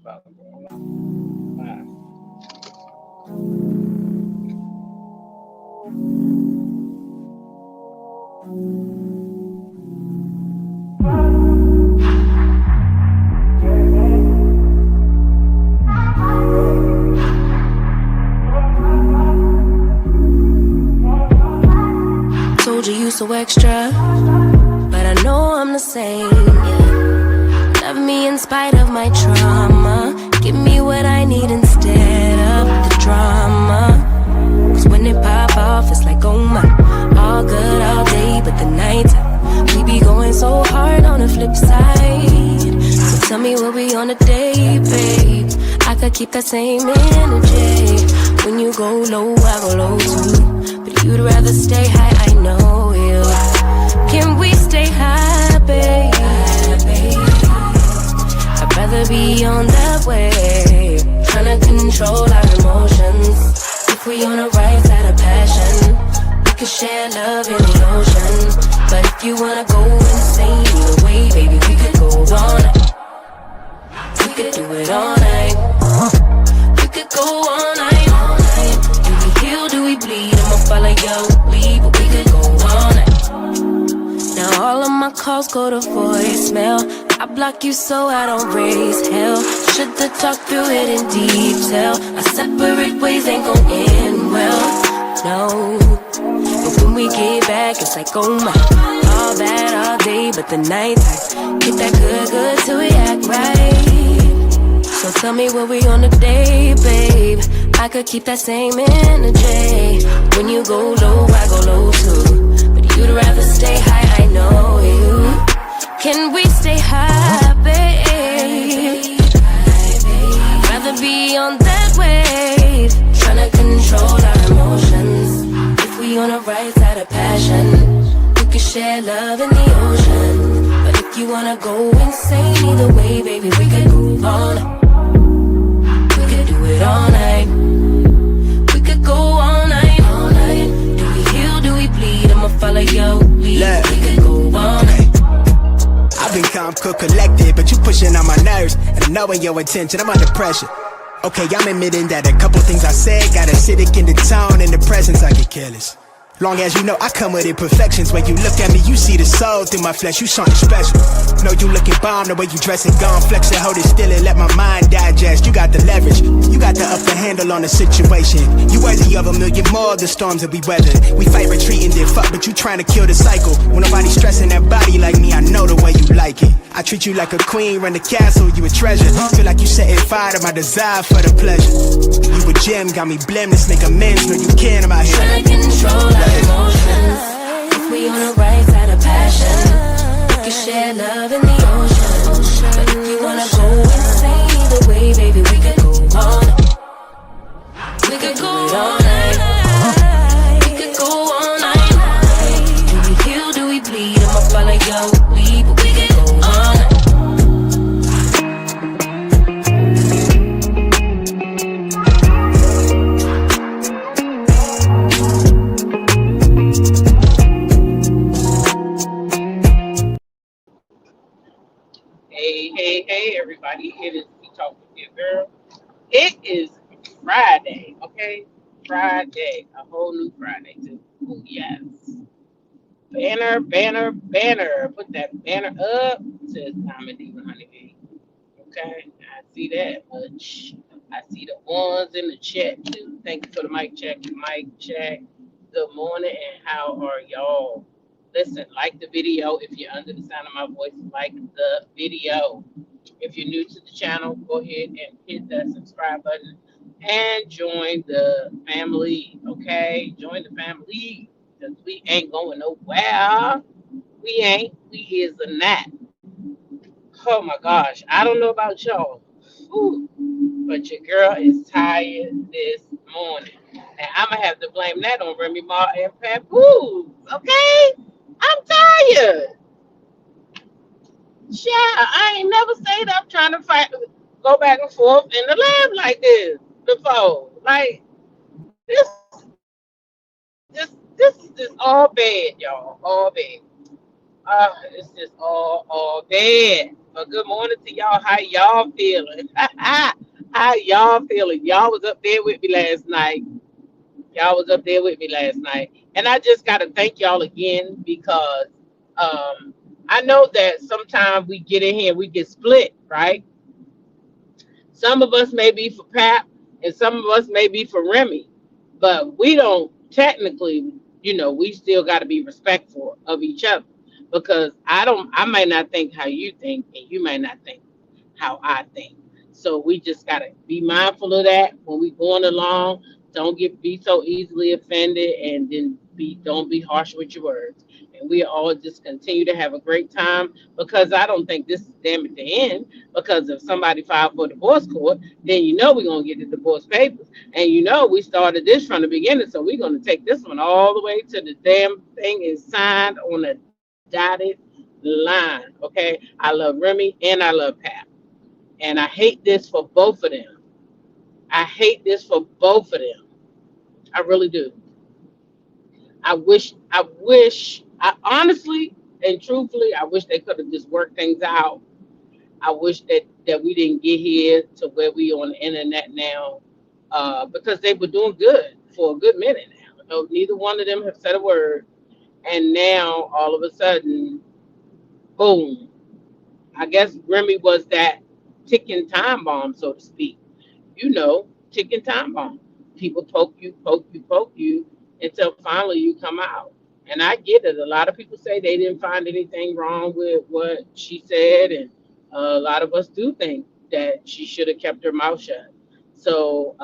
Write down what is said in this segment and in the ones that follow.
about going live. Told you you so extra, but I know I'm the same. Yeah. Love me in spite of my trauma. Give me what I need instead of the drama. Cause when it pop off, it's like, oh my. All good all day, but the night we be going so hard on the flip side. So tell me what we on a day, babe. I could keep that same energy. When you go low, I go low too. But you'd rather stay high, I know you. Can we stay high, babe? I'd rather be on that wave. Tryna control our emotions. If we on the right side of passion, we could share love in the ocean. But if you wanna go insane either way, baby, we could go all night. We could do it all night. We could go all night, all night. Do we heal, do we bleed? I'ma follow your lead, but we could go all night. Now all of my calls go to voicemail. I block you so I don't raise hell. Should've talked through it in detail. Our separate ways ain't gon' end well, no. But when we get back, it's like, oh my. All bad all day, but the night get that good, good till we act right. So tell me what we on today, babe. I could keep that same energy. When you go low, I go low too. But you'd rather stay high, I know you. Can we stay high, babe? I'd rather be on that wave. Tryna control our emotions. If we on the right side of passion, we could share love in the ocean. But if you wanna go insane either way, baby, we could go all night. We could do it all night. We could go all night, all night. Do we heal, do we bleed? I'ma follow your lead. We could go all night. I've been calm, cool, collected, but you pushing on my nerves. And I knowing your intention, I'm under pressure. Okay, I'm admitting that a couple things I said got acidic in the tone. In the presence, I get careless. Long as you know I come with imperfections. When you look at me, you see the soul through my flesh. You something special. Know you looking bomb, the way you dressing, gone flex and hold it still and let my mind digest. You got the leverage, you got the upper handle on the situation. You worthy of a million more of the storms that we weather. We fight retreating, then fuck, but you trying to kill the cycle. When nobody's stressing that body like me, I know the way you like it. I treat you like a queen, run the castle, you a treasure. Feel like you setting fire to my desire for the pleasure. You a gem, got me blameless, make amends. Know you can about here. Trying to control our emotions. If we on the right side of passion, we can share love in the ocean. But if you wanna go insane either way, baby, we could go all night. We could go all night. We could go all night. Do we heal, do we bleed? I'ma follow your lead, but we could go all night. Hey, everybody. It is We Talk With Your Girl. It is Friday, okay? Friday. A whole new Friday, too. Oh, yes. Banner. Put that banner up. Says Comedy with Honeybee. Okay? I see that much. I see the ones in the chat, too. Thank you for the mic check. Good morning, and how are y'all? Listen, like the video. If you're under the sound of my voice, like the video. If you're new to the channel, go ahead and hit that subscribe button and join the family, okay? Join the family because we ain't going nowhere. We ain't. We is a not. Oh my gosh. I don't know about y'all, whew, but your girl is tired this morning. And I'm going to have to blame that on Remy Ma and Papoose, okay? I'm tired. Yeah, I ain't never stayed up trying to go back and forth in the lab like this before. Like this is just all bad, y'all. All bad. It's just all bad. But good morning to y'all. How y'all feeling? How y'all feeling? Y'all was up there with me last night. Y'all was up there with me last night. And I just gotta thank y'all again because um I know that sometimes we get in here, we get split, right? Some of us may be for Pap, and some of us may be for Remy, but we don't technically, we still got to be respectful of each other because I might not think how you think, and you might not think how I think. So we just got to be mindful of that when we going along. Don't be so easily offended, and then don't be harsh with your words. And we all just continue to have a great time because I don't think this is damn at the end. Because if somebody filed for divorce court, then we're gonna get the divorce papers, and we started this from the beginning, so we're gonna take this one all the way to the damn thing is signed on a dotted line. Okay, I love Remy and I love Pat, and I hate this for both of them. I hate this for both of them. I really do. I honestly and truthfully, I wish they could have just worked things out. I wish that we didn't get here to where we on the internet now, because they were doing good for a good minute now. No, neither one of them have said a word, and now all of a sudden, boom! I guess Remy was that ticking time bomb, so to speak. Ticking time bomb. People poke you until finally you come out. And I get it. A lot of people say they didn't find anything wrong with what she said, and a lot of us do think that she should have kept her mouth shut. So,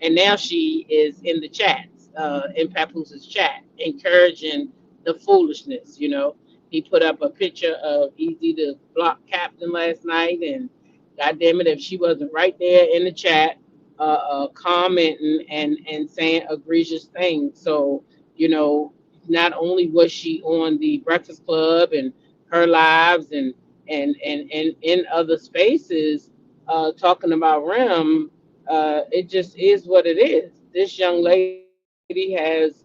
and now she is in the chats, in Papooses chat, encouraging the foolishness. He put up a picture of Easy the Block Captain last night, and God damn it, if she wasn't right there in the chat, commenting and saying egregious things. So, you know, not only was she on the Breakfast Club and her lives and in other spaces talking about Rim, it just is what it is. This young lady has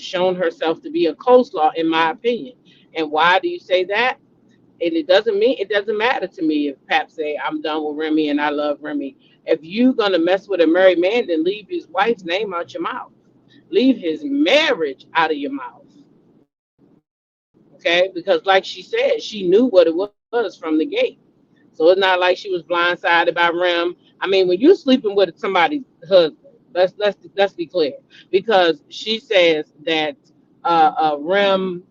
shown herself to be a coleslaw, in my opinion. And why do you say that? And it doesn't matter to me if Pap say I'm done with Remy and I love Remy. If you gonna mess with a married man, then leave his wife's name out your mouth. Leave his marriage out of your mouth. Okay? Because like she said, she knew what it was from the gate. So it's not like she was blindsided by Rem. I mean, when you're sleeping with somebody's husband, let's be clear. Because she says that Rem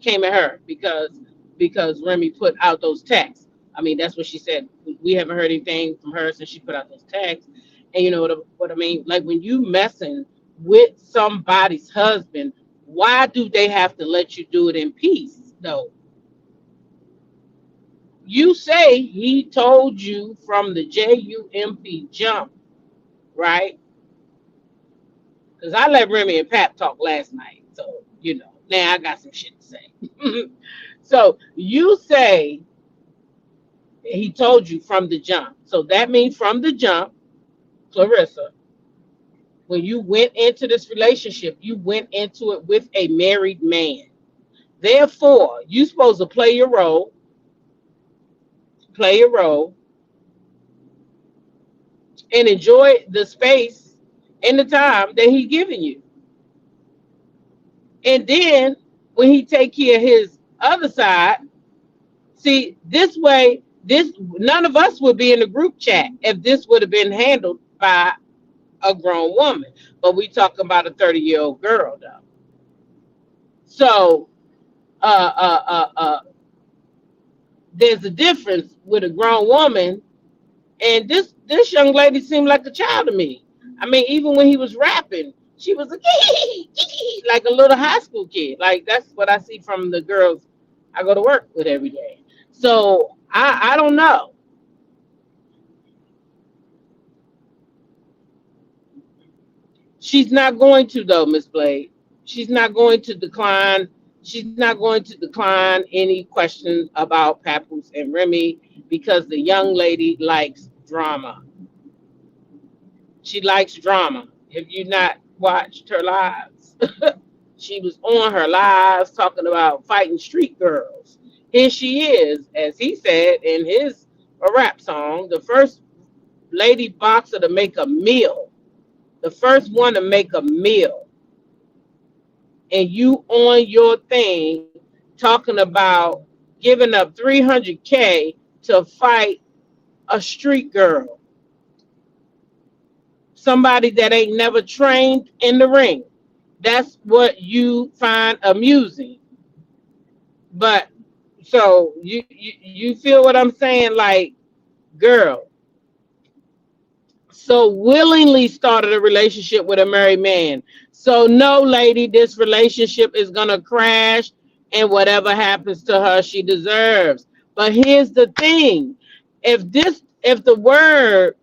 came at her because Remy put out those texts. I mean, that's what she said. We haven't heard anything from her since she put out those texts. And you know what I mean? Like when you messing with somebody's husband, why do they have to let you do it in peace? No, you say he told you from the JUMP jump, right? Because I let Remy and Pap talk last night, so now I got some shit to say. So you say he told you from the jump. So that means from the jump, Clarissa, when you went into this relationship, you went into it with a married man. Therefore, you supposed to play your role, and enjoy the space and the time that he's giving you. And then when he take care of his other side, see, this way, this none of us would be in the group chat if this would have been handled by a grown woman. But we talking about a 30-year-old girl though. So uh, uh, uh, uh, there's a difference with a grown woman, and this young lady seemed like a child to me. I mean, even when he was rapping, she was like, like a little high school kid. Like that's what I see from the girls I go to work with every day. So I don't know. She's not going to though, Miss Blade. She's not going to decline. She's not going to decline any questions about Papoose and Remy because the young lady likes drama. She likes drama. If you not watched her lives, She was on her live talking about fighting street girls. Here she is, as he said in his rap song, the first lady boxer to make a meal, the first one to make a meal. And you on your thing talking about giving up 300K to fight a street girl, somebody that ain't never trained in the ring. That's what you find amusing. But so you feel what I'm saying? Like, girl, so willingly started a relationship with a married man. So no, lady, this relationship is gonna crash, and whatever happens to her, she deserves. But here's the thing: if the word,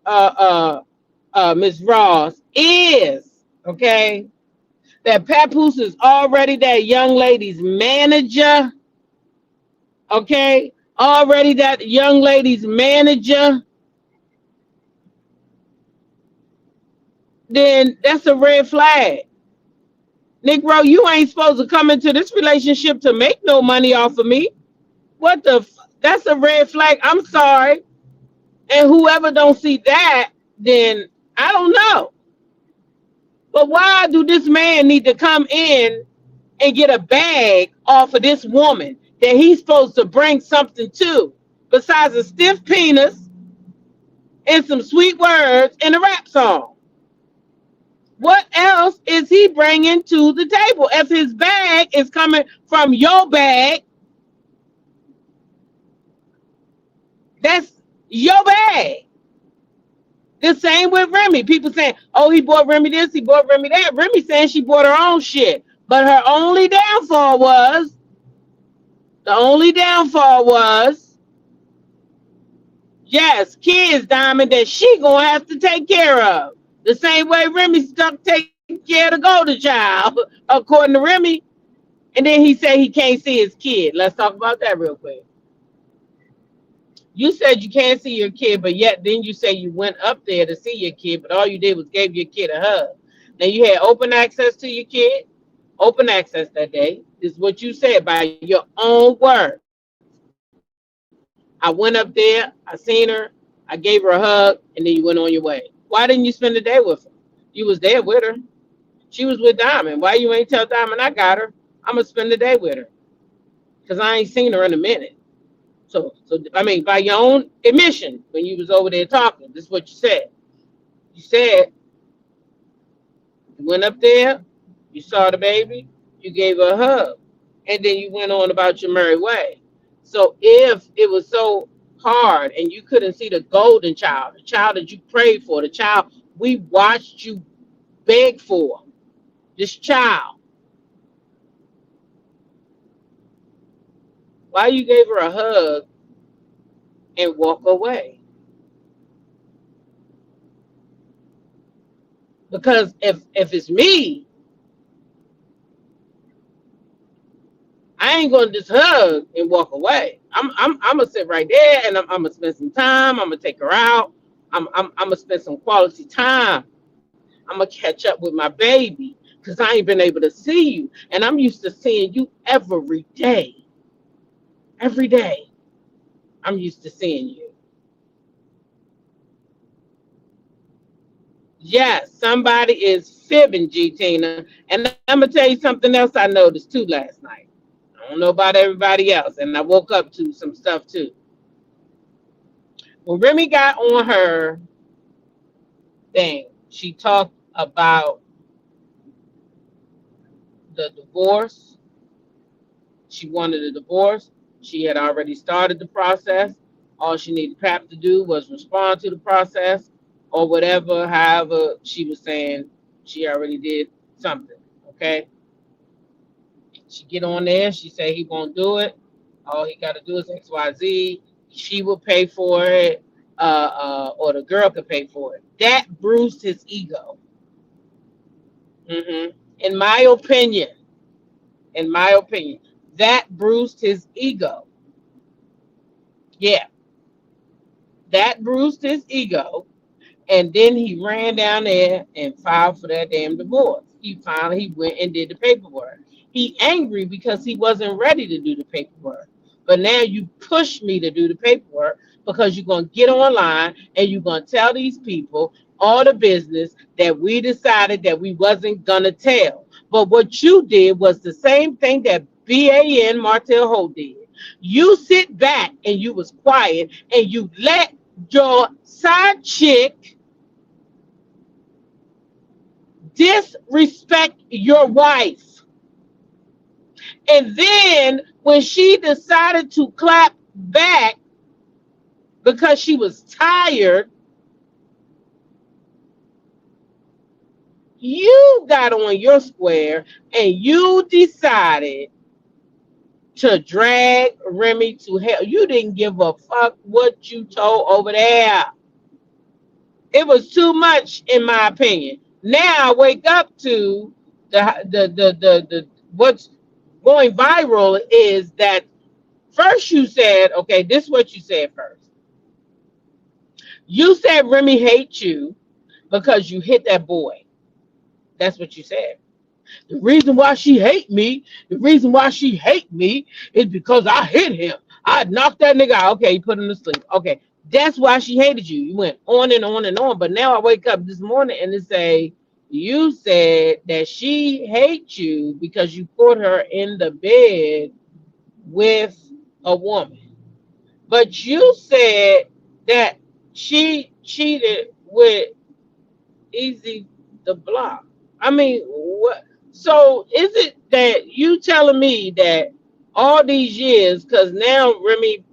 Miss Ross, is okay, that Papoose is already that young lady's manager, okay, already that young lady's manager, then that's a red flag. Negro, you ain't supposed to come into this relationship to make no money off of me. What the? That's a red flag. I'm sorry. And whoever don't see that, then I don't know. But why do this man need to come in and get a bag off of this woman that he's supposed to bring something to, besides a stiff penis and some sweet words in a rap song? What else is he bringing to the table? If his bag is coming from your bag, that's your bag. The same with Remy. People saying, oh, he bought Remy this, he bought Remy that. Remy saying she bought her own shit. But her only downfall was, yes, kids, Diamond, that she gonna have to take care of. The same way Remy stuck taking care of the golden child, according to Remy. And then he said he can't see his kid. Let's talk about that real quick. You said you can't see your kid, but yet then you say you went up there to see your kid, but all you did was gave your kid a hug. Now you had open access to your kid, open access that day. This is what you said by your own words. I went up there, I seen her, I gave her a hug, and then you went on your way. Why didn't you spend the day with her? You was there with her. She was with Diamond. Why you ain't tell Diamond I got her? I'm gonna spend the day with her, because I ain't seen her in a minute. So I mean, by your own admission, when you was over there talking, this is what you said. You said you went up there, you saw the baby, you gave her a hug, and then you went on about your merry way. So if it was so hard and you couldn't see the golden child, the child that you prayed for, the child we watched you beg for, this child, why you gave her a hug and walk away? Because if it's me, I ain't gonna just hug and walk away. I'm gonna sit right there and I'm gonna spend some time. I'm gonna take her out. I'm gonna spend some quality time. I'm gonna catch up with my baby because I ain't been able to see you, and I'm used to seeing you every day. Every day, I'm used to seeing you. Yes, somebody is fibbing, G Tina, and I'm gonna tell you something else I noticed too last night. I don't know about everybody else, and I woke up to some stuff too. When Remy got on her thing, she talked about the divorce. She wanted a divorce. She had already started the process. All she needed Pap to do was respond to the process or whatever, however she was saying she already did something, okay? She get on there, she say he won't do it. All he got to do is XYZ. She will pay for it, or the girl could pay for it. That bruised his ego. In my opinion, that bruised his ego. Yeah, that bruised his ego. And then he ran down there and filed for that damn divorce. he went and did the paperwork. He angry because he wasn't ready to do the paperwork. But now you push me to do the paperwork because you're gonna get online and you're gonna tell these people all the business that we decided that we wasn't gonna tell. But what you did was the same thing that BAN Martel Holt did. You sit back and you was quiet and you let your side chick disrespect your wife. And then when she decided to clap back because she was tired, you got on your square and you decided to drag Remy to hell. You didn't give a fuck what you told over there. It was too much, in my opinion. Now I wake up to the what's going viral is that first you said, okay, this is what you said first. You said Remy hates you because you hit that boy. That's what you said. The reason why she hate me, is because I hit him. I knocked that nigga out. Okay, you put him to sleep. Okay, that's why she hated you. You went on and on and on. But now I wake up this morning and it say, you said that she hates you because you put her in the bed with a woman. But you said that she cheated with Easy the Block. I mean, what? So is it that you telling me that all these years, because now Remy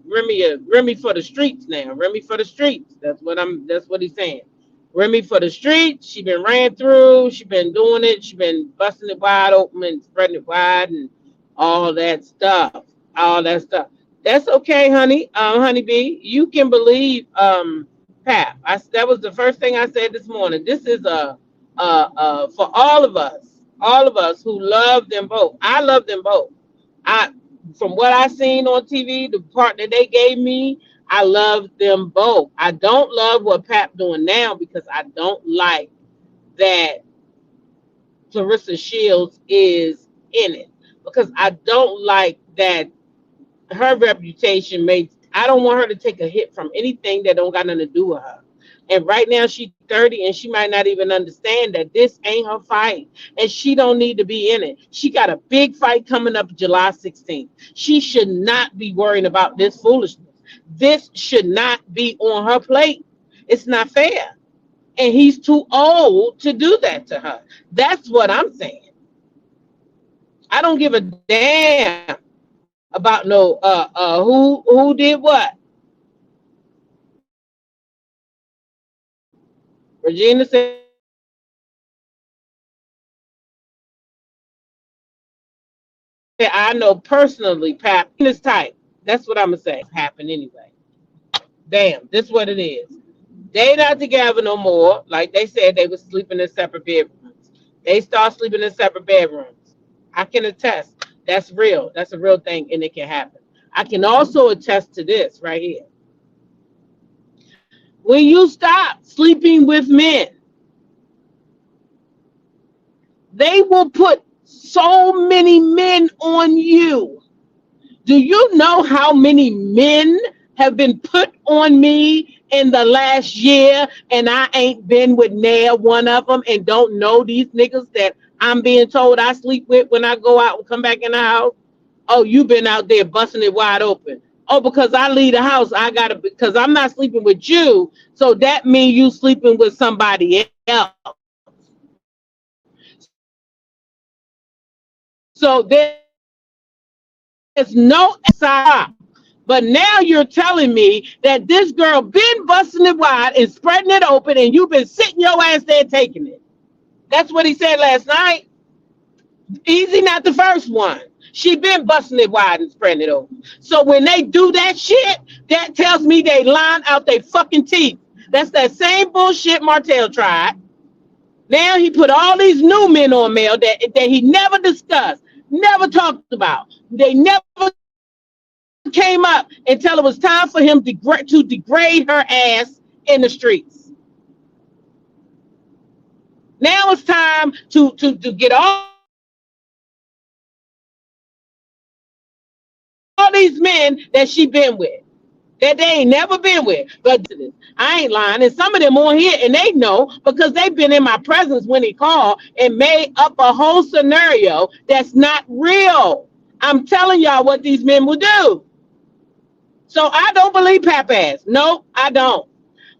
for the streets now, Remy for the streets. That's what he's saying. Remy for the streets. She been ran through. She been doing it. She been busting it wide open and spreading it wide and all that stuff. All that stuff. That's okay, honey. Honey bee, you can believe Pap. That was the first thing I said this morning. This is for all of us who love them both. I love them both. I From what I seen on TV, the part that they gave me, I love them both. I don't love what Pap doing now because I don't like that Clarissa Shields is in it. Because I don't like that her reputation makes. I don't want her to take a hit from anything that don't got nothing to do with her. And right now she's 30 and she might not even understand that this ain't her fight. And she don't need to be in it. She got a big fight coming up July 16th. She should not be worrying about this foolishness. This should not be on her plate. It's not fair. And he's too old to do that to her. That's what I'm saying. I don't give a damn about no who did what. Regina said, I know personally, Pap, this type. That's what I'm gonna say. Happen anyway. Damn, this is what it is. They not together no more. Like they said, they was sleeping in separate bedrooms. They start sleeping in separate bedrooms. I can attest. That's real. That's a real thing, and it can happen. I can also attest to this right here. When you stop sleeping with men, they will put so many men on you. Do you know how many men have been put on me in the last year and I ain't been with near one of them and don't know these niggas that I'm being told I sleep with when I go out and come back in the house? Oh, you been out there busting it wide open. Oh, because I leave the house, I gotta, because I'm not sleeping with you, so that means you sleeping with somebody else. So there's no side. But now you're telling me that this girl been busting it wide and spreading it open, and you've been sitting your ass there taking it. That's what he said last night. Easy, not the first one. She been busting it wide and spreading it open. So when they do that shit, that tells me they line out their fucking teeth. That's that same bullshit Martell tried. Now he put all these new men on Mel that he never discussed, never talked about. They never came up until it was time for him to degrade her ass in the streets. Now it's time to get all these men that she been with, that they ain't never been with, that they ain't never been with. But I ain't lying, and some of them on here and they know because they've been in my presence when he called and made up a whole scenario that's not real. I'm telling y'all what these men will do. So I don't believe Pap ass. No, I don't.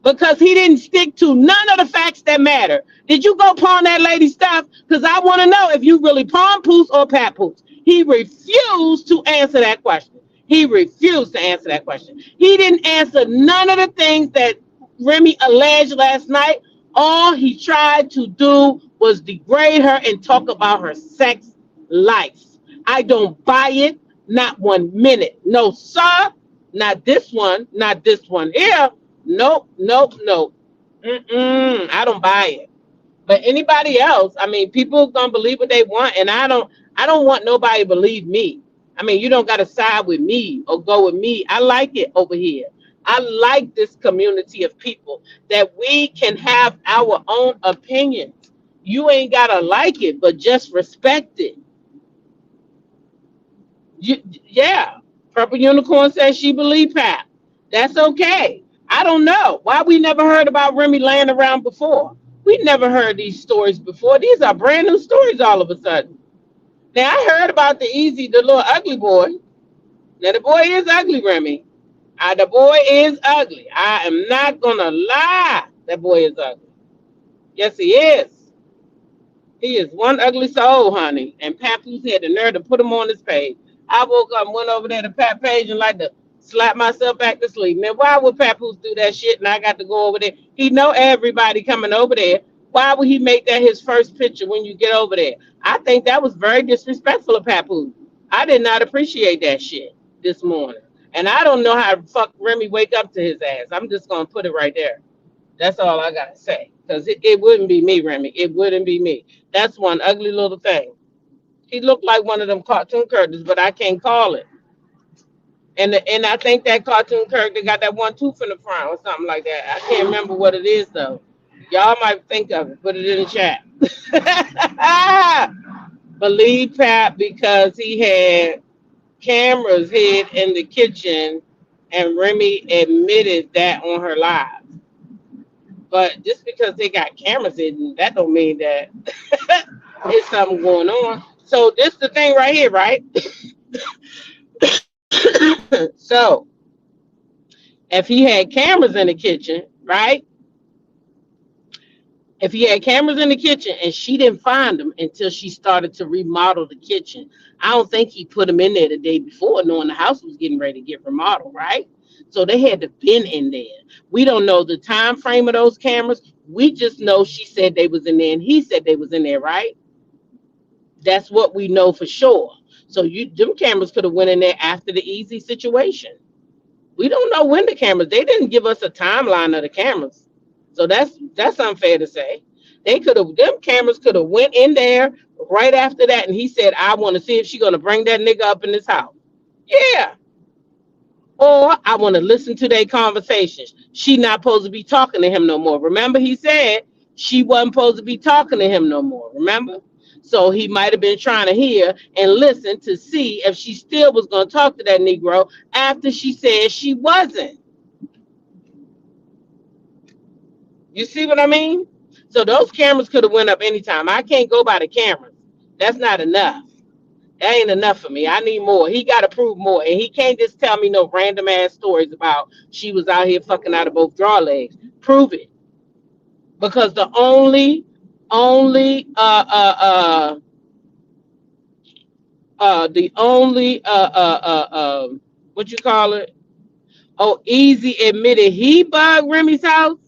Because he didn't stick to none of the facts that matter. Did you go pawn that lady stuff? Because I want to know if you really pawn poos or pat poos. He refused to answer that question. He refused to answer that question. He didn't answer none of the things that Remy alleged last night. All he tried to do was degrade her and talk about her sex life. I don't buy it, not 1 minute. No, sir. Not this one. Not this one here. Nope, nope, nope. I don't buy it. But anybody else, I mean, people gonna believe what they want, and I don't want nobody to believe me. I mean, you don't gotta side with me or go with me. I like it over here. I like this community of people that we can have our own opinions. You ain't gotta like it, but just respect it. Yeah, Purple Unicorn says she believe Pat. That's okay. I don't know why we never heard about Remy laying around before. We never heard these stories before. These are brand new stories all of a sudden. Now I heard about the little ugly boy. Now the boy is ugly, Remy. The boy is ugly. I am not gonna lie. That boy is ugly. Yes, he is. He is one ugly soul, honey. And Papoose had the nerve to put him on his page. I woke up and went over there to Pat page and like to slap myself back to sleep. Now, why would Papoose do that shit and I got to go over there? He know everybody coming over there. Why would he make that his first picture when you get over there? I think that was very disrespectful of Papoose. I did not appreciate that shit this morning. And I don't know how the fuck Remy wake up to his ass. I'm just gonna put it right there. That's all I gotta say. Because it wouldn't be me, Remy. It wouldn't be me. That's one ugly little thing. He looked like one of them cartoon characters, but I can't call it. And I think that cartoon character got that one tooth in the front or something like that. I can't remember what it is though. Y'all might think of it. Put it in the chat. Believe Pat because he had cameras hid in the kitchen, and Remy admitted that on her live. But just because they got cameras hidden, that don't mean that it's something going on. So this the thing right here, right? So if he had cameras in the kitchen, right? If he had cameras in the kitchen and she didn't find them until she started to remodel the kitchen, I don't think he put them in there the day before, knowing the house was getting ready to get remodeled, right? So they had to been in there. We don't know the time frame of those cameras. We just know she said they was in there and he said they was in there, right? That's what we know for sure. So them cameras could have went in there after the easy situation. We don't know when the cameras. They didn't give us a timeline of the cameras, so that's unfair to say. They could have them cameras could have went in there right after that, and he said, "I want to see if she's gonna bring that nigga up in this house." Yeah, or I want to listen to their conversations. She not supposed to be talking to him no more. Remember, he said she wasn't supposed to be talking to him no more. Remember? So he might have been trying to hear and listen to see if she still was going to talk to that Negro after she said she wasn't. You see what I mean? So those cameras could have went up anytime. I can't go by the cameras. That's not enough. That ain't enough for me. I need more. He got to prove more. And he can't just tell me no random ass stories about she was out here fucking out of both draw legs. Prove it. Because the only, the only, what you call it? Oh, Easy admitted he bugged Remy's house.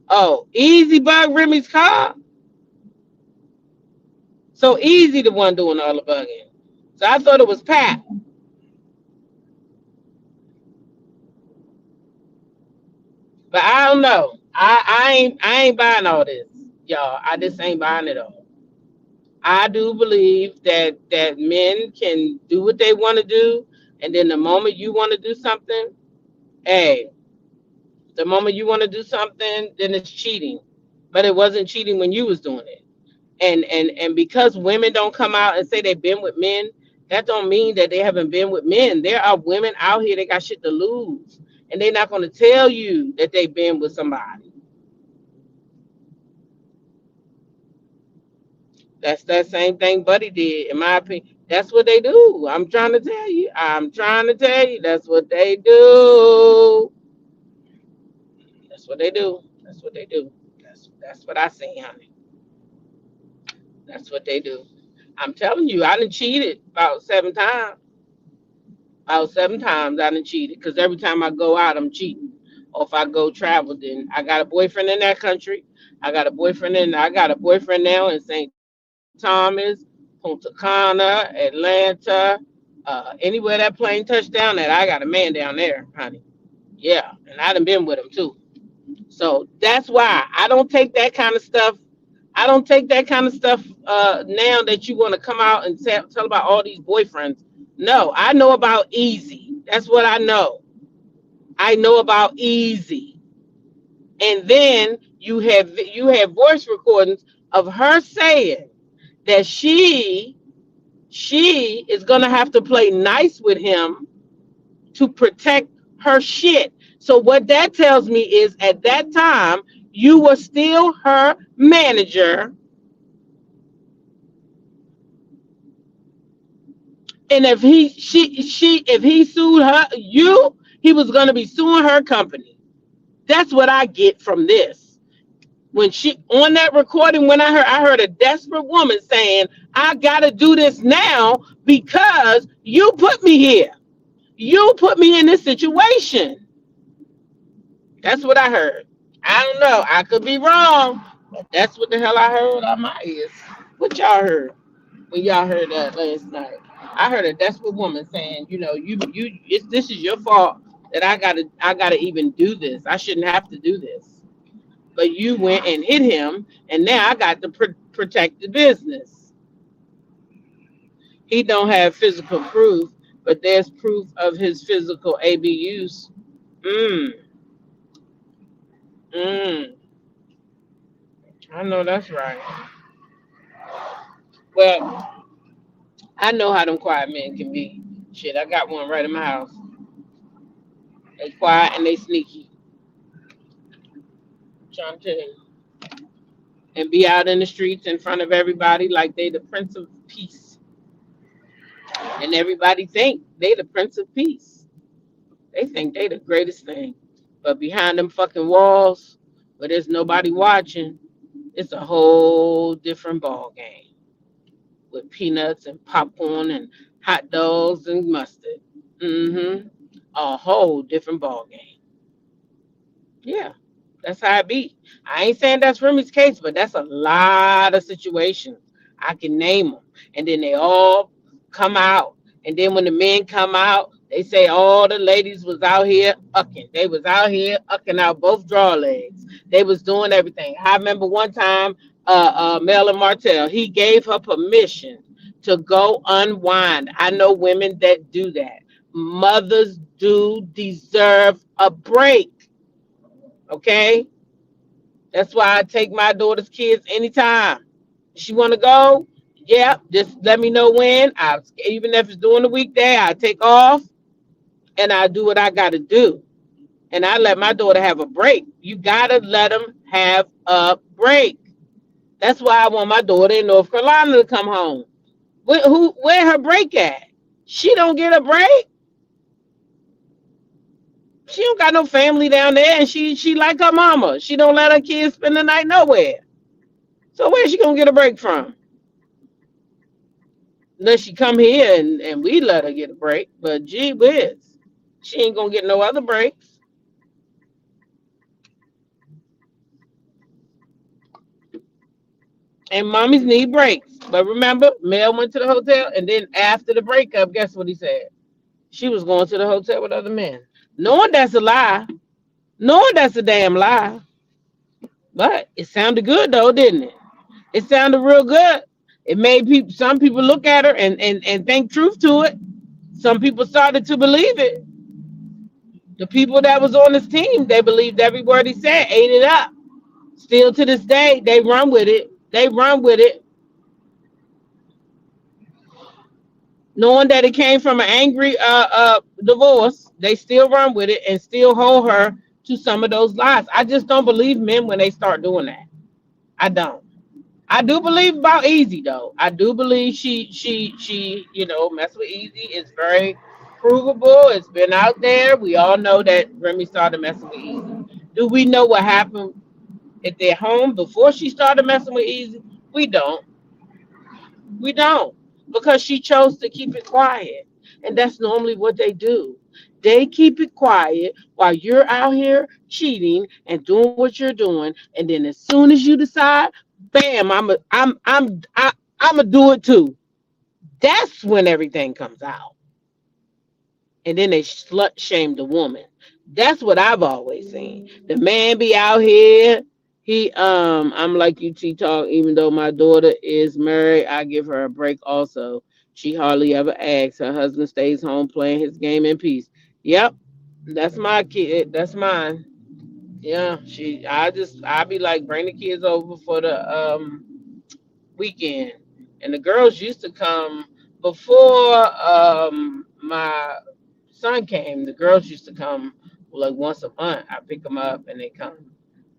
Oh, Easy bugged Remy's car. So Easy the one doing all the bugging. So I thought it was Pat. But I don't know. I ain't buying all this, y'all. I just ain't buying it all. I do believe that men can do what they want to do, and then the moment you want to do something, hey, the moment you want to do something, then it's cheating. but it wasn't cheating when you was doing it. And because women don't come out and say they've been with men, that don't mean that they haven't been with men. There are women out here that got shit to lose, and they're not going to tell you that they've been with somebody. That's that same thing Buddy did, in my opinion. That's what they do. I'm trying to tell you. I'm trying to tell you. That's what they do. That's what they do. That's what they do. That's what I say, honey. That's what they do. I'm telling you, I done cheated about 7 times. About 7 times I done cheated because every time I go out, I'm cheating. Or if I go travel, then I got a boyfriend in that country. I got a boyfriend now in St. Thomas, Punta Cana, Atlanta, anywhere that plane touched down at, I got a man down there, honey. Yeah, and I done been with him too. So that's why I don't take that kind of stuff. I don't take that kind of stuff now that you want to come out and tell about all these boyfriends. No, I know about Easy. That's what I know. I know about Easy. And then you have voice recordings of her saying that she is gonna have to play nice with him to protect her shit. So what that tells me is at that time you were still her manager, and if he sued her you, he was gonna be suing her company. That's what I get from this. When she on that recording, when I heard a desperate woman saying, I gotta do this now because you put me here. You put me in this situation. That's what I heard. I don't know. I could be wrong, but that's what the hell I heard on my ears. What y'all heard when y'all heard that last night? I heard a desperate woman saying, this is your fault that I gotta even do this. I shouldn't have to do this, but you went and hit him, and now I got to protect the business. He don't have physical proof, but there's proof of his physical abuse. Mm, mm. I know that's right. Well, I know how them quiet men can be. Shit, I got one right in my house. They quiet and they sneaky. Trying to tell you. And be out in the streets in front of everybody like they the Prince of Peace. And everybody think they the Prince of Peace. They think they the greatest thing. But behind them fucking walls, where there's nobody watching, it's a whole different ball game. With peanuts and popcorn and hot dogs and mustard. Mm-hmm. A whole different ball game. Yeah, that's how it be. I ain't saying that's Remy's case, but that's a lot of situations. I can name them. And then they all come out. And then when the men come out, they say all the ladies was out here ucking. They was out here ucking out both draw legs. They was doing everything. I remember one time, Mel Martell, he gave her permission to go unwind. I know women that do that. Mothers do deserve a break. Okay? That's why I take my daughter's kids anytime. She want to go? Yeah, just let me know when. Even if it's during the weekday, I take off and I do what I got to do. And I let my daughter have a break. You got to let them have a break. That's why I want my daughter in North Carolina to come home. Where her break at? She don't get a break. She don't got no family down there, and she like her mama. She don't let her kids spend the night nowhere. So where's she gonna get a break from? Unless she come here and we let her get a break. But gee whiz, she ain't gonna get no other breaks. And mommies need breaks. But remember, Mel went to the hotel, and then after the breakup, guess what he said? She was going to the hotel with other men. Knowing that's a lie. Knowing that's a damn lie. But it sounded good though, didn't it? It sounded real good. It made some people look at her and think truth to it. Some people started to believe it. The people that was on his team, they believed every word he said, ate it up. Still to this day, they run with it. They run with it, knowing that it came from an angry divorce. They still run with it and still hold her to some of those lies. I just don't believe men when they start doing that. I don't. I do believe about Easy though. I do believe she mess with Easy. It's very provable. It's been out there. We all know that Remy started messing with Easy. Do we know what happened at their home before she started messing with Easy? We don't. We don't. Because she chose to keep it quiet. And that's normally what they do. They keep it quiet while you're out here cheating and doing what you're doing. And then as soon as you decide, bam, I'm a do it too. That's when everything comes out. And then they slut shame the woman. That's what I've always seen. The man be out here. I'm like you, T Talk. Even though my daughter is married, I give her a break. Also, she hardly ever asks. Her husband stays home playing his game in peace. Yep, that's my kid. That's mine. Yeah, I be like, bring the kids over for the weekend. And the girls used to come before my son came. The girls used to come like once a month. I pick them up and they come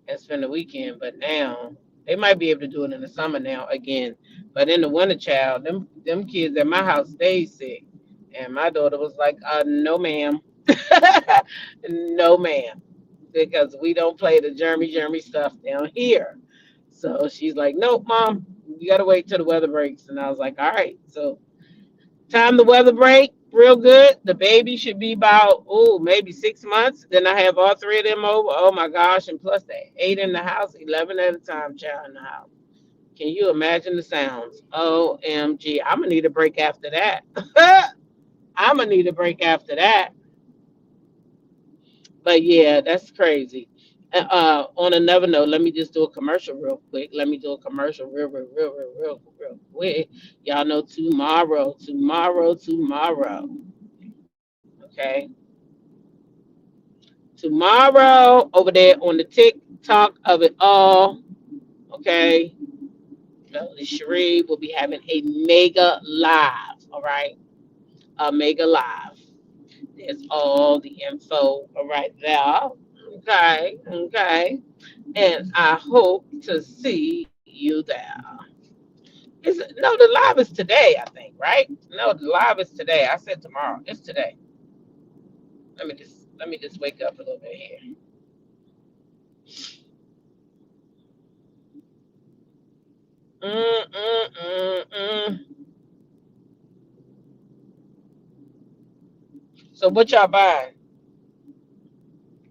and spend the weekend. But now they might be able to do it in the summer now again. But in the winter, child, them kids at my house stayed sick. And my daughter was like, no ma'am. No ma'am. Because we don't play the Jeremy stuff down here. So she's like, nope, mom, you gotta wait till the weather breaks. And I was like, all right. So time the weather break, real good. The baby should be about maybe 6 months. Then I have all three of them over. Oh my gosh, and plus the 8 in the house, 11 at a time, child in the house. Can you imagine the sounds? OMG. I'm gonna need a break after that. I'm gonna need a break after that. But yeah, that's crazy. On another note, let me just do a commercial real quick. Let me do a commercial real quick. Y'all know tomorrow. Okay. Tomorrow over there on the TikTok of it all. Okay. Cherie will be having a mega live. All right. A mega live. There's all the info right there. Okay. Okay. And I hope to see you there. No, the live is today, I think, right? No, the live is today. I said tomorrow. It's today. Let me just wake up a little bit here. Mm, mm, mm, mm. So what y'all buying?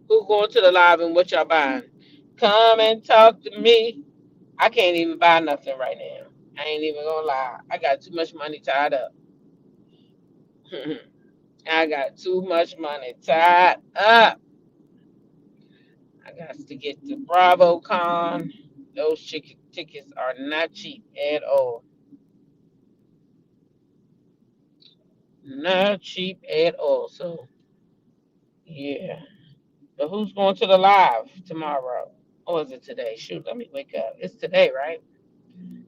Who going to the live and what y'all buying? Come and talk to me. I can't even buy nothing right now. I ain't even gonna lie. I got too much money tied up. I got too much money tied up. I got to get to BravoCon. Those tickets are not cheap at all. Not cheap at all. So, yeah. But who's going to the live tomorrow? Or is it today? Shoot, let me wake up. It's today, right?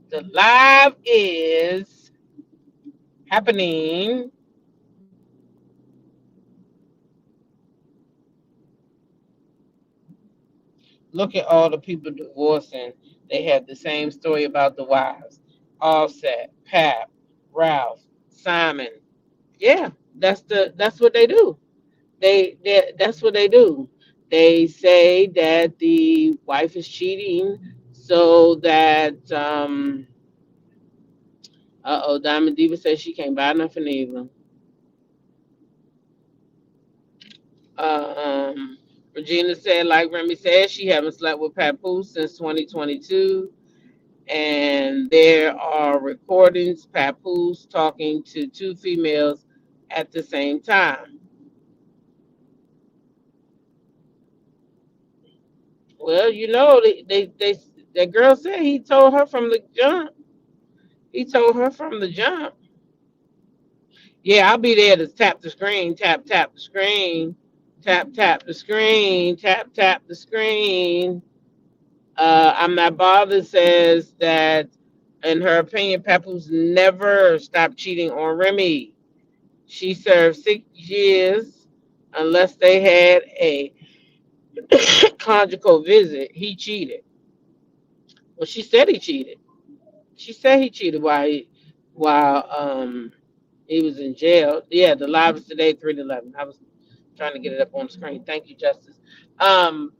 The live is happening. Look at all the people divorcing. They have the same story about the wives. Offset, Pap, Ralph, Simon. Yeah, that's what they do. That's what they do. They say that the wife is cheating so that Diamond Diva says she can't buy nothing either. Regina said, like Remy said, she haven't slept with Papoose since 2022. And there are recordings, Papoose talking to two females at the same time. Well, that girl said he told her from the jump. He told her from the jump. Yeah, I'll be there to tap the screen, tap the screen, tap the screen, tap the screen. I'm not bothered says that, in her opinion, Papoose never stopped cheating on Remy. She served 6 years unless they had a conjugal visit. He cheated. Well, she said he cheated. She said he cheated while he was in jail. Yeah, the live is today, 3 to 11. I was trying to get it up on the screen. Thank you, Justice. Um,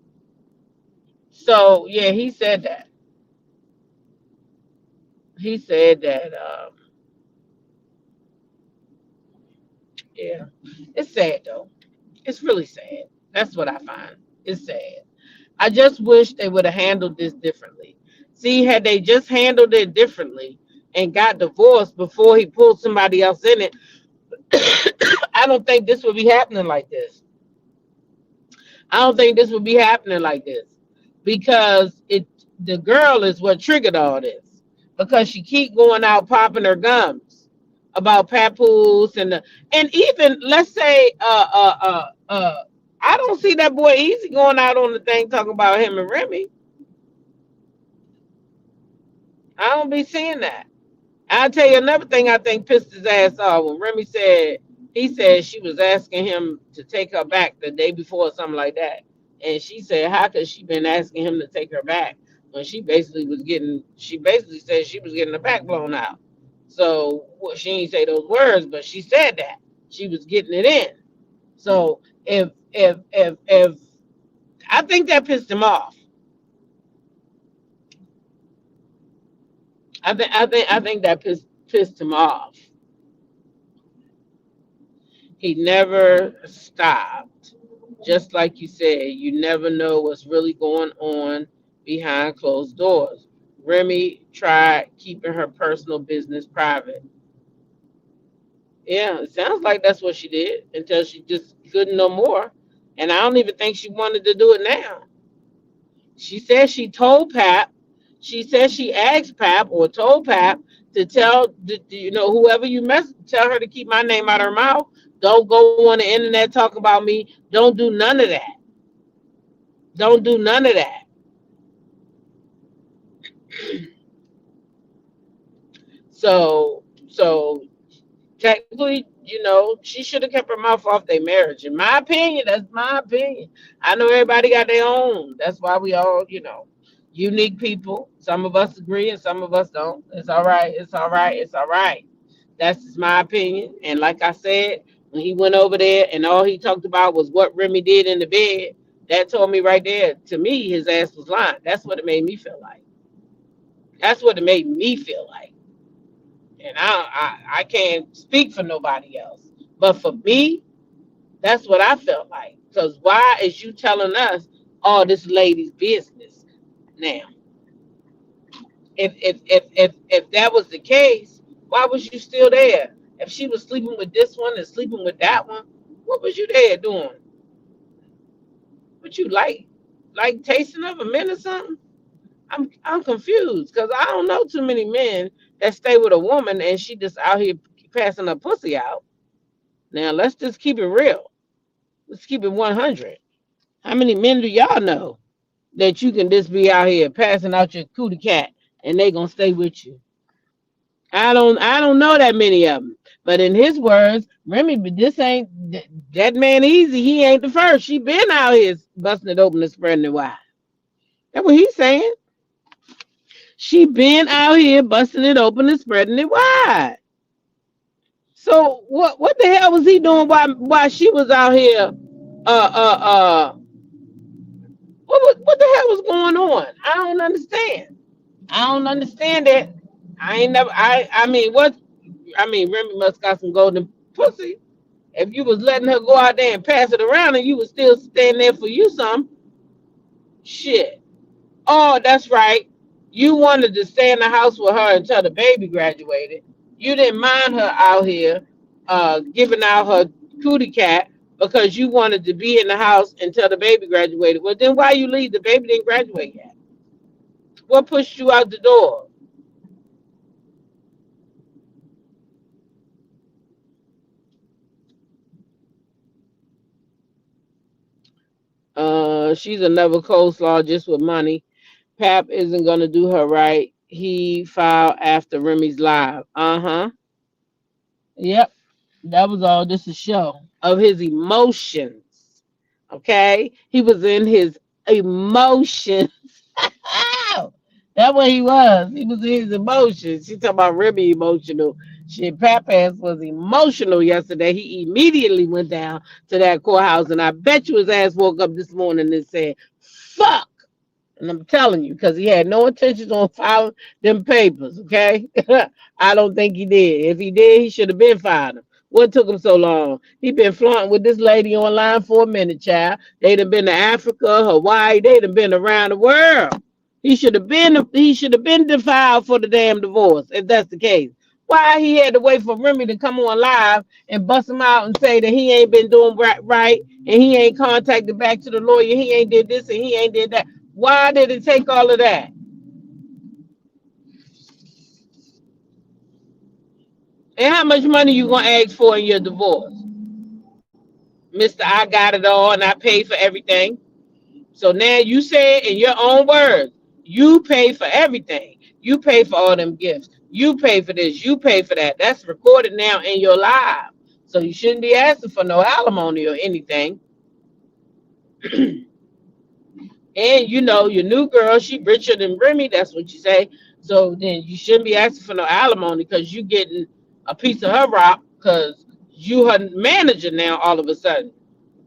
so yeah, he said that. He said that. Yeah, it's sad though. It's really sad. That's what I find. It's sad. I just wish they would have handled this differently. See, had they just handled it differently and got divorced before he pulled somebody else in it, I don't think this would be happening like this. I don't think this would be happening like this because the girl is what triggered all this because she keep going out popping her gums about Papoose and even let's say I don't see that boy Easy going out on the thing talking about him and Remy. I don't be seeing that. I'll tell you another thing I think pissed his ass off when Remy said he said she was asking him to take her back the day before or something like that. And she said, how could she been asking him to take her back when she basically said she was getting her back blown out. So well, she didn't say those words, but she said that. She was getting it in. So if I think that pissed him off. I think that pissed him off. He never stopped. Just like you said, you never know what's really going on behind closed doors. Remy tried keeping her personal business private. Yeah, it sounds like that's what she did until she just couldn't no more. And I don't even think she wanted to do it now. She said she told Pap, she said she asked Pap or told Pap to tell whoever you mess tell her to keep my name out of her mouth. Don't go on the internet talking about me. Don't do none of that. Don't do none of that. So technically, she should have kept her mouth off their marriage. In my opinion, that's my opinion. I know everybody got their own. That's why we all, unique people. Some of us agree and some of us don't. It's all right. It's all right. It's all right. That's just my opinion. And like I said, when he went over there and all he talked about was what Remy did in the bed, that told me right there, to me, his ass was lying. That's what it made me feel like. That's what it made me feel like. And I can't speak for nobody else. But for me, that's what I felt like. Because why is you telling us all this lady's business now? If that was the case, why was you still there? If she was sleeping with this one and sleeping with that one, what was you there doing? What you like tasting of a men or something? I'm confused because I don't know too many men that stay with a woman and she just out here passing her pussy out. Now let's just keep it real. Let's keep it 100. How many men do y'all know that you can just be out here passing out your cootie cat and they gonna stay with you? I don't know that many of them. But in his words, Remy, but this ain't that man Easy. He ain't the first. She been out here busting it open and spreading it wide. That's what he's saying. She been out here busting it open and spreading it wide. So what the hell was he doing while she was out here? What the hell was going on? I don't understand. I don't understand that. I ain't never. I mean what? I mean Remy must got some golden pussy. If you was letting her go out there and pass it around and you was still standing there for you some shit. Oh, that's right. You wanted to stay in the house with her until the baby graduated. You didn't mind her out here giving out her cootie cat because you wanted to be in the house until the baby graduated. Well, then why you leave? The baby didn't graduate yet. What pushed you out the door? She's another coleslaw just with money. Pap isn't gonna do her right. He filed after Remy's live. Uh-huh. Yep. That was all just a show of his emotions. Okay? He was in his emotions. That's what he was. He was in his emotions. She talking about Remy emotional. Shit, Papas was emotional yesterday. He immediately went down to that courthouse, and I bet you his ass woke up this morning and said, fuck. And I'm telling you, because he had no intentions on filing them papers, okay? I don't think he did. If he did, he should have been filing them. What took him so long? He been flaunting with this lady online for a minute, child. They done been to Africa, Hawaii. They done been around the world. He should have been defiled for the damn divorce, if that's the case. Why he had to wait for Remy to come on live and bust him out and say that he ain't been doing right and he ain't contacted back to the lawyer, he ain't did this and he ain't did that. Why did it take all of that? And how much money you gonna ask for in your divorce? Mister, I got it all and I paid for everything. So now you say it in your own words. You pay for everything. You pay for all them gifts. You pay for this. You pay for that. That's recorded now in your live. So you shouldn't be asking for no alimony or anything. And you know, your new girl, she richer than Remy. That's what you say. So then you shouldn't be asking for no alimony because you getting a piece of her rock because you her manager now all of a sudden.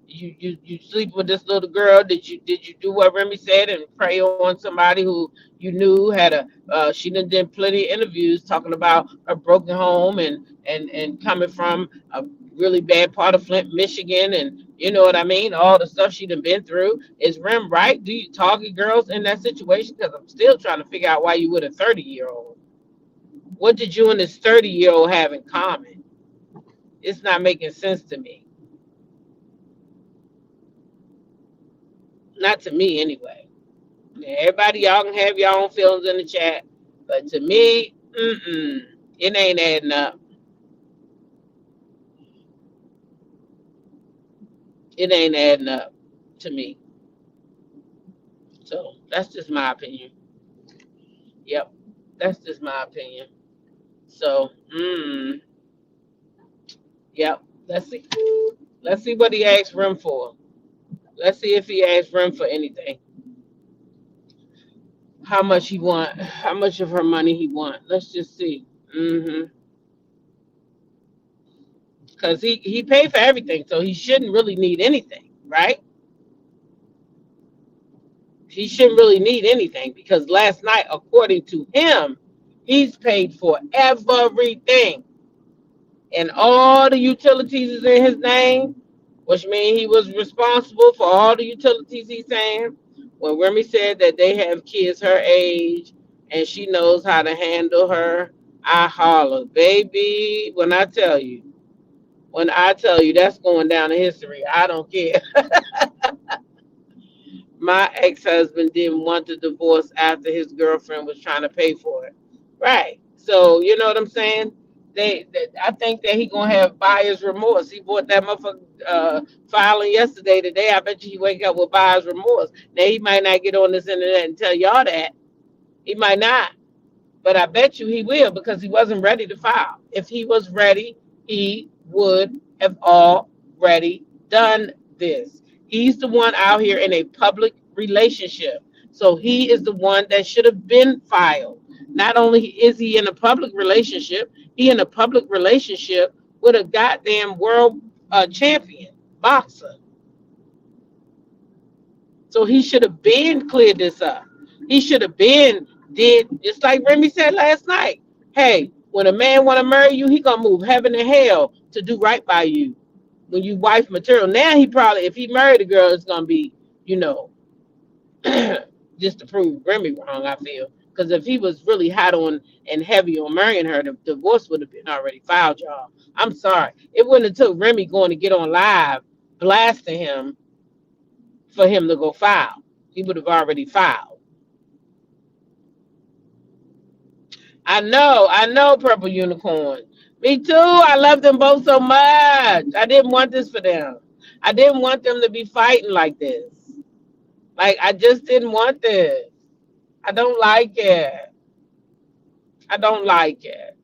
You sleep with this little girl. Did you do what Remy said and prey on somebody who you knew had a she done plenty of interviews talking about her broken home and coming from a really bad part of Flint, Michigan, and you know what I mean, all the stuff she done been through. Is Rem right? Do you target girls in that situation? Because I'm still trying to figure out why you with a 30-year-old. What did you and this 30-year-old have in common? It's not making sense to me. Not to me anyway. Everybody, y'all can have your own feelings in the chat, but to me, it ain't adding up. It ain't adding up to me. So that's just my opinion. Yep, that's just my opinion. So, yep. Let's see. Let's see what he asked Rim for. Let's see if he asked Rim for anything. How much he want? How much of her money he want? Let's just see. Because he paid for everything, so he shouldn't really need anything, right? He shouldn't really need anything because last night, according to him, he's paid for everything. And all the utilities is in his name, which means he was responsible for all the utilities he's saying. When Remy said that they have kids her age and she knows how to handle her, I holler, baby, when I tell you that's going down in history, I don't care. My ex-husband didn't want the divorce after his girlfriend was trying to pay for it. Right. So you know what I'm saying? I think that he gonna have buyer's remorse. He bought that motherfucker filing yesterday. Today, I bet you he wake up with buyer's remorse. Now he might not get on this internet and tell y'all that. He might not. But I bet you he will because he wasn't ready to file. If he was ready, he would have already done this. He's the one out here in a public relationship. So he is the one that should have been filed. Not only is he in a public relationship, he in a public relationship with a goddamn world champion boxer. So he should have been cleared this up. He should have been did just like Remy said last night. Hey, when a man want to marry you, he gonna move heaven and hell to do right by you. When you wife material, now he probably, if he married a girl, it's gonna be, you know, just to prove Remy wrong. I feel because if he was really hot on and heavy on marrying her, the divorce would have been already filed, y'all. I'm sorry, it wouldn't have took Remy going to get on live blasting him for him to go file. He would have already filed. I know, Purple Unicorn. Me too. I love them both so much. I didn't want this for them. I didn't want them to be fighting like this. Like, I just didn't want this. I don't like it. I don't like it.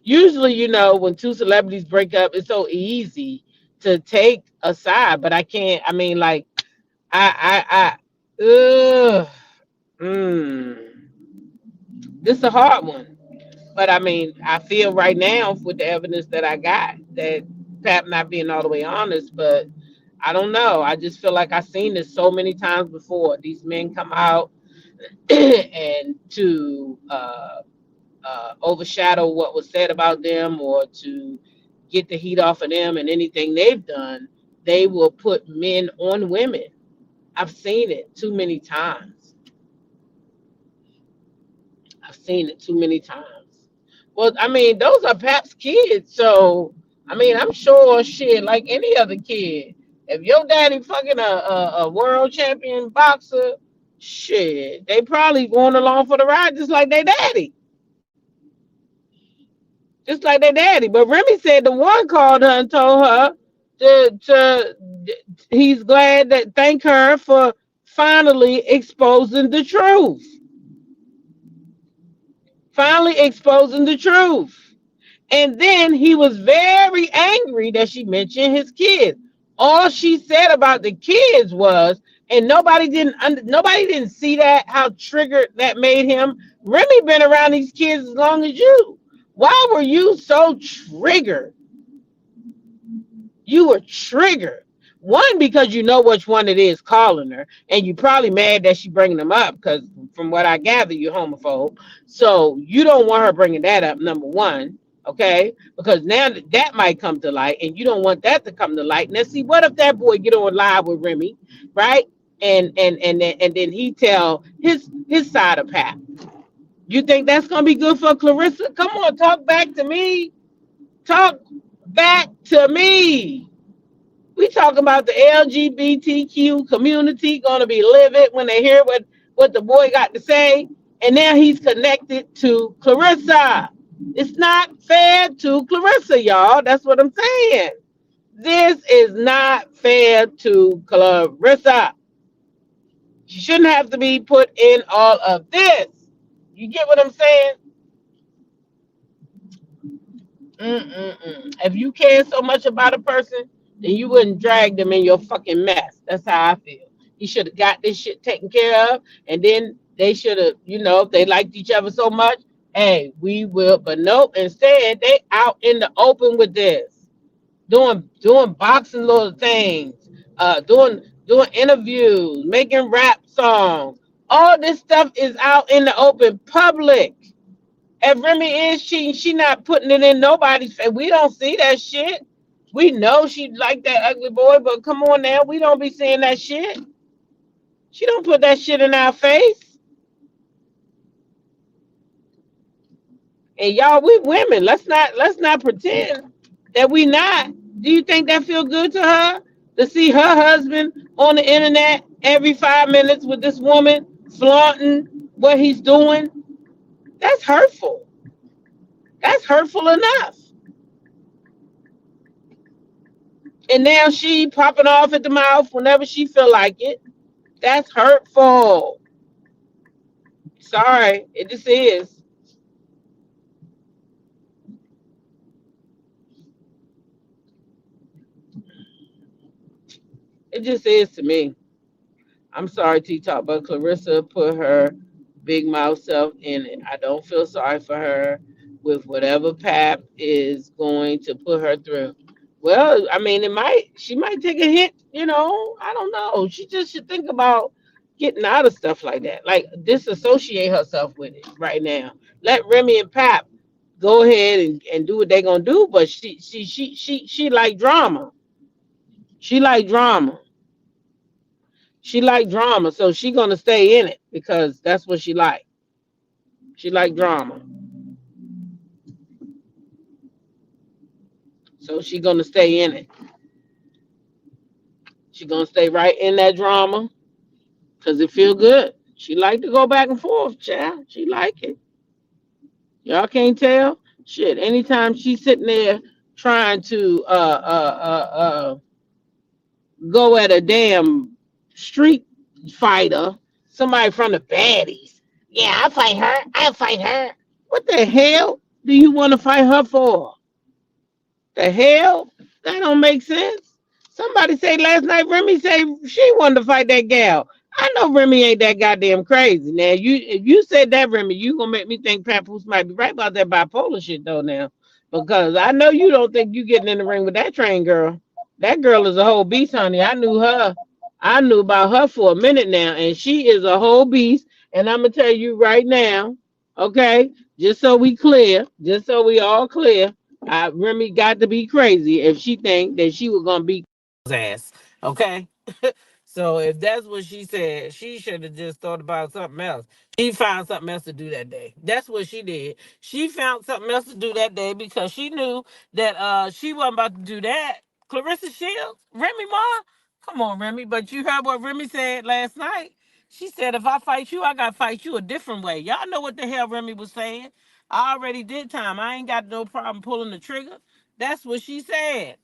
Usually, when two celebrities break up, it's so easy to take a side, but I can't. I mean, like, ugh, mm, this is a hard one. But I mean, I feel right now with the evidence that I got that Pap not being all the way honest, but I don't know. I just feel like I've seen this so many times before. These men come out and to overshadow what was said about them or to get the heat off of them and anything they've done, they will put men on women. I've seen it too many times. I've seen it too many times. Well, I mean, those are Pap's kids, so I mean, I'm sure shit like any other kid. If your daddy fucking a world champion boxer, shit, they probably going along for the ride just like their daddy. Just like their daddy. But Remy said the one called her and told her to he's glad that thank her for finally exposing the truth. Finally exposing the truth. And then he was very angry that she mentioned his kids. All she said about the kids was, and nobody didn't see that, how triggered that made him. Remy been around these kids as long as you. Why were you so triggered? You were triggered. One, because you know which one it is calling her, and you probably mad that she bringing them up because, from what I gather, you're homophobe. So you don't want her bringing that up. Number one, okay, because now that might come to light, and you don't want that to come to light. Now, see, what if that boy get on live with Remy, right? And then he tell his side of Pat. You think that's gonna be good for Clarissa? Come on, talk back to me. Talk back to me. We talking about the LGBTQ community gonna be livid when they hear what the boy got to say, and now he's connected to Clarissa. It's not fair to Clarissa, y'all. That's what I'm saying. This is not fair to Clarissa. She shouldn't have to be put in all of this. You get what I'm saying? If you care so much about a person, then you wouldn't drag them in your fucking mess. That's how I feel. He should have got this shit taken care of, and then they should have, if they liked each other so much, hey, we will. But nope. Instead, they out in the open with this, doing boxing little things, doing interviews, making rap songs. All this stuff is out in the open public. If Remy is cheating, she not putting it in nobody's face. We don't see that shit. We know she like that ugly boy, but come on now, we don't be seeing that shit. She don't put that shit in our face. And y'all, we women. Let's not pretend that we not. Do you think that feel good to her to see her husband on the internet every 5 minutes with this woman flaunting what he's doing? That's hurtful. That's hurtful enough. And now she popping off at the mouth whenever she feel like it. That's hurtful. Sorry, it just is. It just is to me. I'm sorry, T-Talk, but Clarissa put her big mouth self in it. I don't feel sorry for her with whatever Pap is going to put her through. Well, I mean, she might take a hit, I don't know. She just should think about getting out of stuff like that. Like, disassociate herself with it right now. Let Remy and Pap go ahead and do what they're gonna do, but she like drama. She like drama. She like drama, so she gonna stay in it because that's what she like. She like drama, so she gonna stay in it. She gonna stay right in that drama because it feel good. She like to go back and forth, child. She like it. Y'all can't tell? Shit. Anytime she's sitting there trying to go at a damn street fighter, somebody from the baddies. Yeah, I fight her. I fight her. What the hell do you want to fight her for? The hell? That don't make sense. Somebody say last night Remy say she wanted to fight that gal. I know Remy ain't that goddamn crazy. Now you if you said that Remy, you gonna make me think Papoose might be right about that bipolar shit though now. Because I know you don't think you getting in the ring with that train girl. That girl is a whole beast, honey. I knew her. I knew about her for a minute now, and she is a whole beast. And I'm gonna tell you right now, okay, just so we clear, just so we all clear. Remy got to be crazy if she think that she was gonna beat ass. Okay. So if that's what she said, she should have just thought about something else. She found something else to do that day. That's what she did. She found something else to do that day because she knew that she wasn't about to do that. Clarissa Shields, Remy Ma, come on, Remy. But you heard what Remy said last night. She said, if I fight you, I gotta fight you a different way. Y'all know what the hell Remy was saying. I already did time. I ain't got no problem pulling the trigger. That's what she said.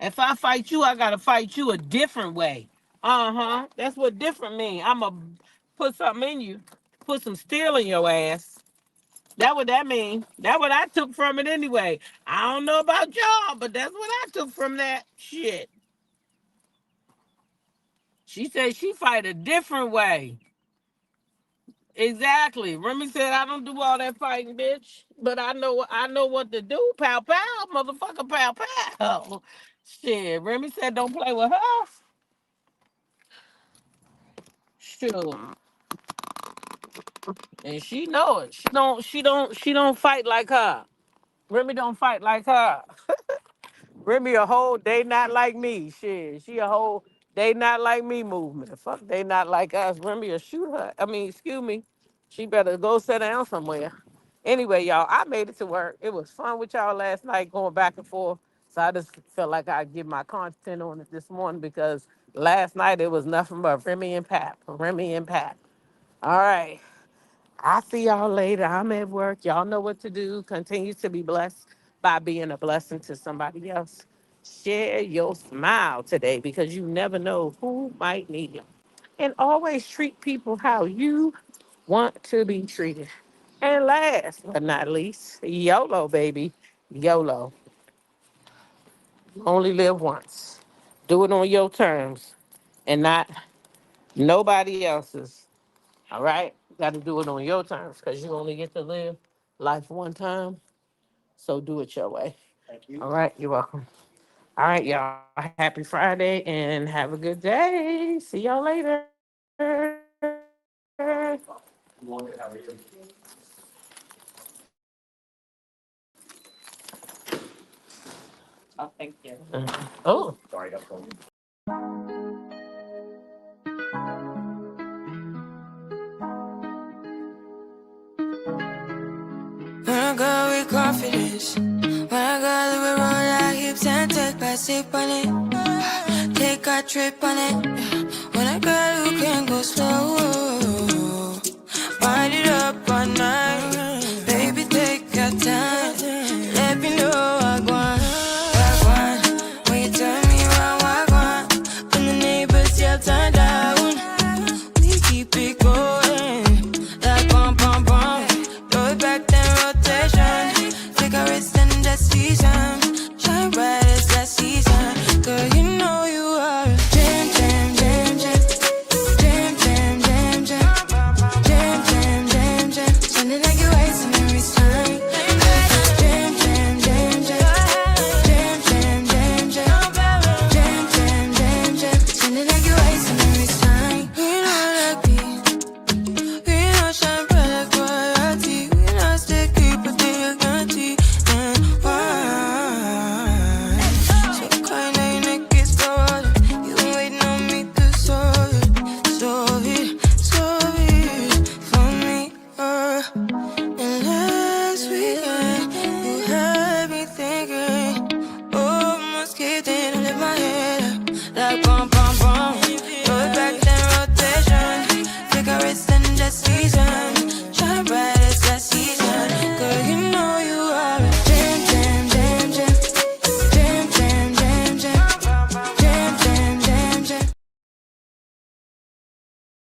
If I fight you, I gotta fight you a different way. Uh-huh. That's what different mean. I'ma put something in you. Put some steel in your ass. That what that mean. That what I took from it anyway. I don't know about y'all, but that's what I took from that shit. She said she fight a different way. Exactly. Remy said I don't do all that fighting, bitch. But I know what to do. Pow pow, motherfucker, pow pow. Shit. Remy said don't play with her. Sure. And she know it. She don't fight like her. Remy don't fight like her. Remy a whole they not like me. Shit. She a whole they not like me movement. Fuck they not like us. Remy will shoot her. I mean, excuse me. She better go sit down somewhere. Anyway, y'all, I made it to work. It was fun with y'all last night going back and forth. So I just felt like I'd give my content on it this morning because last night it was nothing but Remy and Pat. Remy and Pat. All right. I see y'all later. I'm at work. Y'all know what to do. Continue to be blessed by being a blessing to somebody else. Share your smile today because you never know who might need it. And always treat people how you want to be treated. And last but not least, YOLO, baby. YOLO. You only live once. Do it on your terms and not nobody else's. All right? Got to do it on your terms because you only get to live life one time. So do it your way. All right? You're welcome. All right, y'all. Happy Friday and have a good day. See y'all later. Oh. When I go with confidence, when I go we roll our hips and take a sip on it, take a trip on it. When I go, you can go slow.